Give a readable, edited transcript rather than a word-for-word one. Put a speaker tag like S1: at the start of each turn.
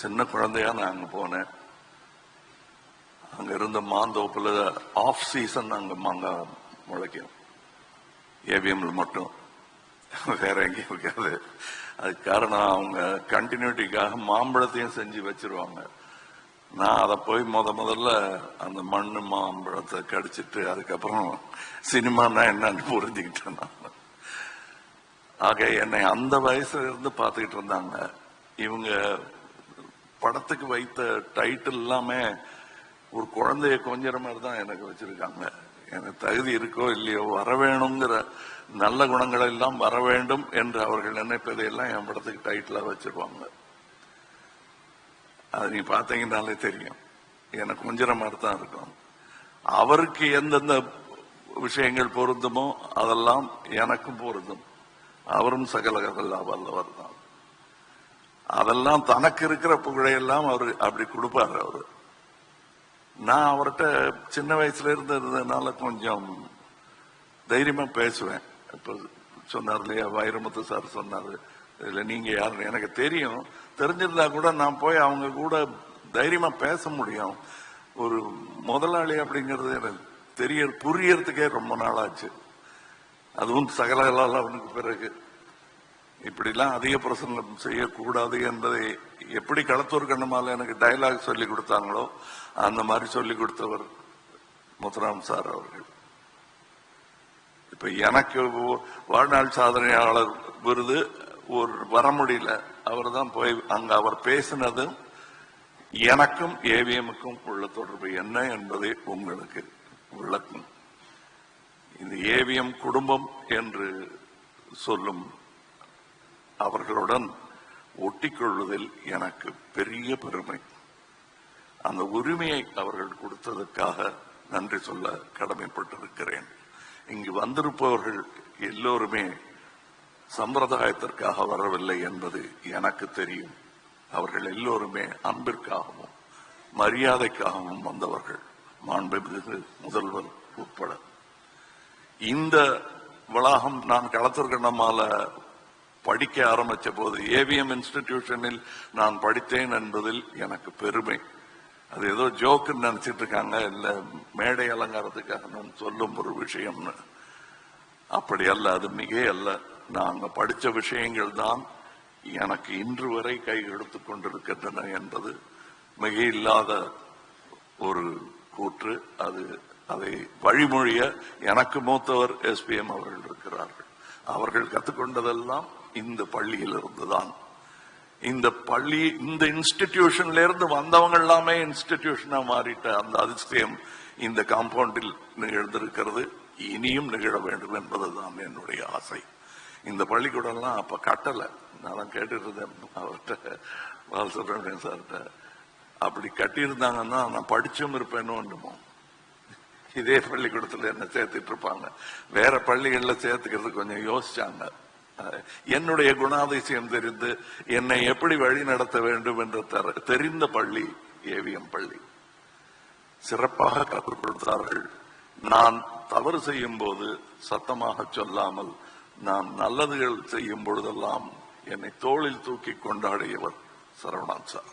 S1: சின்ன குழந்தையா நான் அங்க போனேன். அங்க இருந்த மாந்தோப்புல ஆஃப் சீசன் அங்க மாங்காய் முளைக்கும், ஏவிஎம்ல மட்டும், வேற எங்கேயும் இருக்காது. அதுக்கு காரணம் அவங்க கண்டினியூட்டிக்காக மாம்பழத்தையும் செஞ்சு வச்சிருவாங்க. நான் அதை போய் முதல்ல அந்த மண்ணு மாம்பழத்தை கடிச்சிட்டு அதுக்கப்புறம் சினிமானா என்னன்னு புரிஞ்சுக்கிட்டேன் நான். ஆக என்னை அந்த வயசுல இருந்து பார்த்துக்கிட்டு இருந்தாங்க. இவங்க படத்துக்கு வைத்த டைட்டில் எல்லாமே ஒரு குழந்தைய கொஞ்சற மாதிரி தான் எனக்கு வச்சிருக்காங்க. எனக்கு தகுதி இருக்கோ இல்லையோ வர வேணுங்கிற நல்ல குணங்கள் எல்லாம் வர வேண்டும் என்று அவர்கள் நினைப்பதையெல்லாம் என் படத்துக்கு டைட்டிலா வச்சிருவாங்க. அது நீ பார்த்தீங்கன்னாலே தெரியும், எனக்கு கொஞ்சற மாதிரி தான் இருக்கும். அவருக்கு எந்தெந்த விஷயங்கள் பொருந்துமோ அதெல்லாம் எனக்கும் பொருந்தும். அவரும் சகலகல்லா வல்லவர் தான். அதெல்லாம் தனக்கு இருக்கிற புகழையெல்லாம் அவரு அப்படி கொடுப்பாரு. அவரு நான் அவர்கிட்ட சின்ன வயசுல இருந்ததுனால கொஞ்சம் தைரியமா பேசுவேன். இப்ப சொன்னார் இல்லையா, வைரமுத்து சார் சொன்னாரு, இல்ல நீங்க யாருன்னு எனக்கு தெரியும், தெரிஞ்சிருந்தா கூட நான் போய் அவங்க கூட தைரியமா பேச முடியும். ஒரு முதலாளி அப்படிங்கிறது எனக்கு புரியறதுக்கே ரொம்ப நாள் ஆச்சு. அதுவும் சகலகலாவுக்கு பிறகு இப்படிலாம் அதிக பிரசன்னம் செய்யக்கூடாது என்பதை எப்படி களத்தூர் கண்ணமால எனக்கு டயலாக் சொல்லி கொடுத்தாங்களோ அந்த மாதிரி சொல்லி கொடுத்தவர் முத்துராம் சார் அவர்கள். இப்ப எனக்கு வாழ்நாள் சாதனையாளர் விருது ஒரு வர முடியல. அவர் தான் போய் அங்க அவர் பேசினது எனக்கும் ஏவிஎம்முக்கும் உள்ள தொடர்பு என்ன என்பதை உங்களுக்கு விளக்கும். இந்த ஏவிஎம் குடும்பம் என்று சொல்லும் அவர்களுடன் ஒட்டிக்கொள்வதில் எனக்கு பெரிய பெருமை. அந்த உரிமையை அவர்கள் கொடுத்ததற்காக நன்றி சொல்ல கடமைப்பட்டிருக்கிறேன். இங்கு வந்திருப்பவர்கள் எல்லோருமே சம்பிரதாயத்திற்காக வரவில்லை என்பது எனக்கு தெரியும். அவர்கள் எல்லோருமே அன்பிற்காகவும் மரியாதைக்காகவும் வந்தவர்கள், மாண்புமிகு முதல்வர் உட்பட. இந்த வளாகம் நான் களத்தூர் கண்ணமால படிக்க ஆரம்பிச்ச போது ஏவிஎம் இன்ஸ்டிடியூஷனில் நான் படித்தேன் என்பதில் எனக்கு பெருமை. அது ஏதோ ஜோக்குன்னு நினைச்சிட்டு இருக்காங்க, இல்ல மேடை அலங்காரத்துக்காக நான் சொல்லும் ஒரு விஷயம்னு. அப்படி அல்ல, அது மிக அல்ல. நாங்க படிச்ச விஷயங்கள் தான் எனக்கு இன்று வரை கை எடுத்துக் கொண்டிருக்கின்றன என்பது மிக இல்லாத ஒரு கூற்று. அதை வழிமொழிய எனக்கு மூத்தவர் எஸ்பிஎம் அவர்கள் இருக்கிறார்கள். அவர்கள் கற்றுக்கொண்டதெல்லாம் இந்த பள்ளியில் இருந்துதான். இந்த பள்ளி, இந்த இன்ஸ்டிடியூஷன்ல இருந்து வந்தவங்க எல்லாமே இன்ஸ்டிடியூஷனா மாறிட்ட அந்த அதிசயம் இந்த காம்பவுண்டில் நிகழ்ந்திருக்கிறது. இனியும் நிகழ வேண்டும் என்பதுதான் என்னுடைய ஆசை. இந்த பள்ளிக்கூடம்லாம் அப்ப கட்டல. நான் கேட்டுட்டு இருந்தேன் அவர்கிட்ட, பாலசுப்ரமணியன் சார்கிட்ட. அப்படி கட்டியிருந்தாங்கன்னா நான் படிச்சும் இருப்பேன்னு. இதே பள்ளிக்கூடத்துல என்ன சேர்த்துட்டு இருப்பாங்க. வேற பள்ளிகள்ல சேர்த்துக்கிறது கொஞ்சம் யோசிச்சாங்க. என்னுடைய குணாதிசயம் தெரிந்து என்னை எப்படி வழி நடத்த வேண்டும் என்று தெரிந்த பள்ளி ஏவிஎம் பள்ளி. சிறப்பாக கற்றுக் கொடுத்தார்கள். நான் தவறு செய்யும் போது சத்தமாக சொல்லாமல், நான் நல்லதுகள் செய்யும் பொழுதெல்லாம் என்னை தோளில் தூக்கி கொண்டாடியவர் சரவணன் சார்.